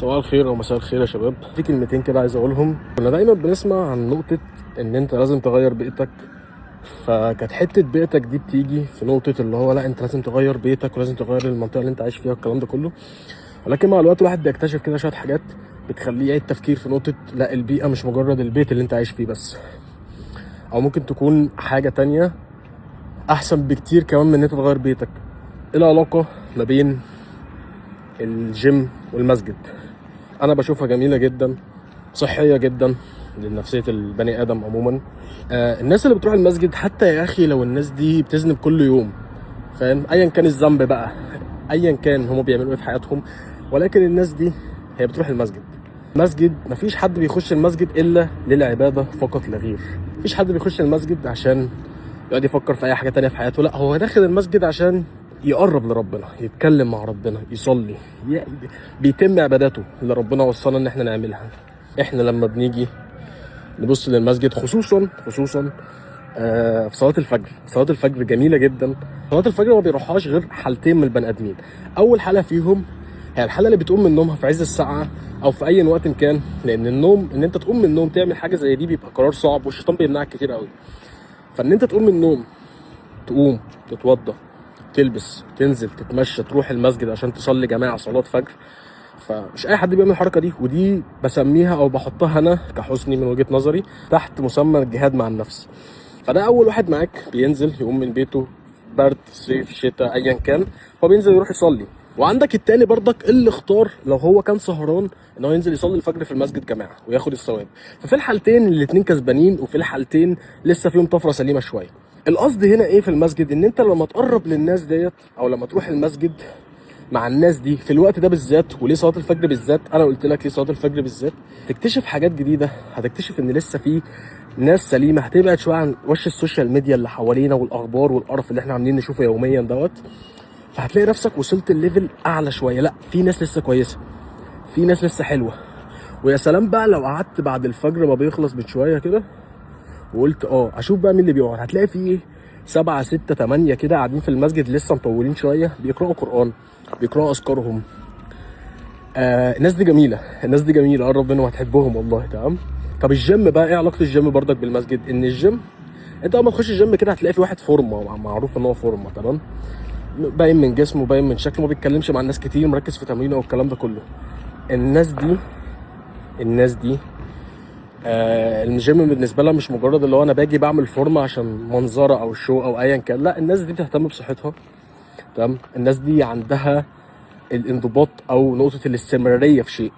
صباح الخير او مساء الخير يا شباب. في كلمتين كده عايز اقولهم. كنا دايما بنسمع عن نقطة ان انت لازم تغير بيئتك، فكانت حتة بيئتك دي بتيجي في نقطة اللي هو لا انت لازم تغير بيئتك ولازم تغير المنطقة اللي انت عايش فيها والكلام ده كله. ولكن مع الوقت الواحد بيكتشف كده شوية حاجات بتخليه يعيد تفكير في نقطة لا، البيئة مش مجرد البيت اللي انت عايش فيه بس، او ممكن تكون حاجة تانية احسن بكتير كمان من ان انت تغير بيتك. ايه العلاقة ما بين الجيم والمسجد؟ انا بشوفها جميلة جدا، صحية جدا لنفسية البني ادم عموما. الناس اللي بتروح المسجد حتى يا اخي لو الناس دي بتذنب كل يوم، فاهم، ايا كان الذنب بقى، ايا كان هم بيعملوا ايه في حياتهم، ولكن الناس دي هي بتروح المسجد. مسجد، مفيش حد بيخش المسجد الا للعبادة فقط لا غير. مفيش حد بيخش المسجد عشان يقعد يفكر في اي حاجة تانية في حياته، لا هو داخل المسجد عشان يقرب لربنا، يتكلم مع ربنا، يصلي، بيتم عباداته اللي ربنا وصلنا ان احنا نعملها. احنا لما بنيجي نبص للمسجد خصوصا في صلاة الفجر. صلاة الفجر جميلة جدا. صلاة الفجر ما بيروحهاش غير حالتين من البني ادمين. اول حالة فيهم هي الحالة اللي بتقوم من نومها في عز الساعة او في اي وقت كان، لان النوم، ان انت تقوم من النوم تعمل حاجة زي دي بيبقى قرار صعب والشيطان بيمنعك كتير قوي. فان انت تقوم من النوم، تقوم تتوضى، تلبس، تنزل تتمشى، تروح المسجد عشان تصلي جماعة صلاة فجر، فمش اي حد بيعمل الحركه دي. ودي بسميها او بحطها انا كحسني من وجهه نظري تحت مسمى الجهاد مع النفس. فده اول واحد معاك بينزل يقوم من بيته، برد، صيف، شتاء، ايا كان، هو بينزل يروح يصلي. وعندك التاني برضك اللي اختار لو هو كان سهران ان هو ينزل يصلي الفجر في المسجد جماعه وياخد الثواب. ففي الحالتين الاتنين كسبانين، وفي الحالتين لسه فيهم طفره سليمه شويه. القصد هنا ايه في المسجد؟ ان انت لما تقرب للناس ديت او لما تروح المسجد مع الناس دي في الوقت ده بالذات، وليه صلاه الفجر بالذات، انا قلت لك ليه صلاه الفجر بالذات، تكتشف حاجات جديده. هتكتشف ان لسه في ناس سليمه، هتبعد شويه عن وش السوشيال ميديا اللي حوالينا والاخبار والقرف اللي احنا عاملين نشوفه يوميا دوت. فهتلاقي نفسك وصلت الليفل اعلى شويه. لا، في ناس لسه كويسه، في ناس لسه حلوه. ويا سلام بقى لو قعدت بعد الفجر ما بيخلص بشويه كده وقلت اشوف بقى مين اللي بيقعد، هتلاقي في 7 6 8 كده قاعدين في المسجد لسه مطولين شويه، بيقراوا قران، بيقراوا اذكارهم. الناس دي جميله، الناس دي جميله، قرب منهم هتحبهم والله. تمام. طب الجيم بقى، ايه علاقه الجيم برضك بالمسجد؟ ان الجيم انت اول ما تخش الجيم كده هتلاقي في واحد فورمه، معروف ان هو فورمه، تمام، باين من جسمه، باين من شكله، ما بيتكلمش مع الناس كتير، مركز في تمرينه والكلام ده كله. الناس دي الجيم بالنسبه لها مش مجرد اللي هو انا باجي بعمل فورمه عشان منظره او شو او ايا كان، لا، الناس دي بتهتم بصحتها. تمام. الناس دي عندها الانضباط او نقطه الاستمراريه في شيء.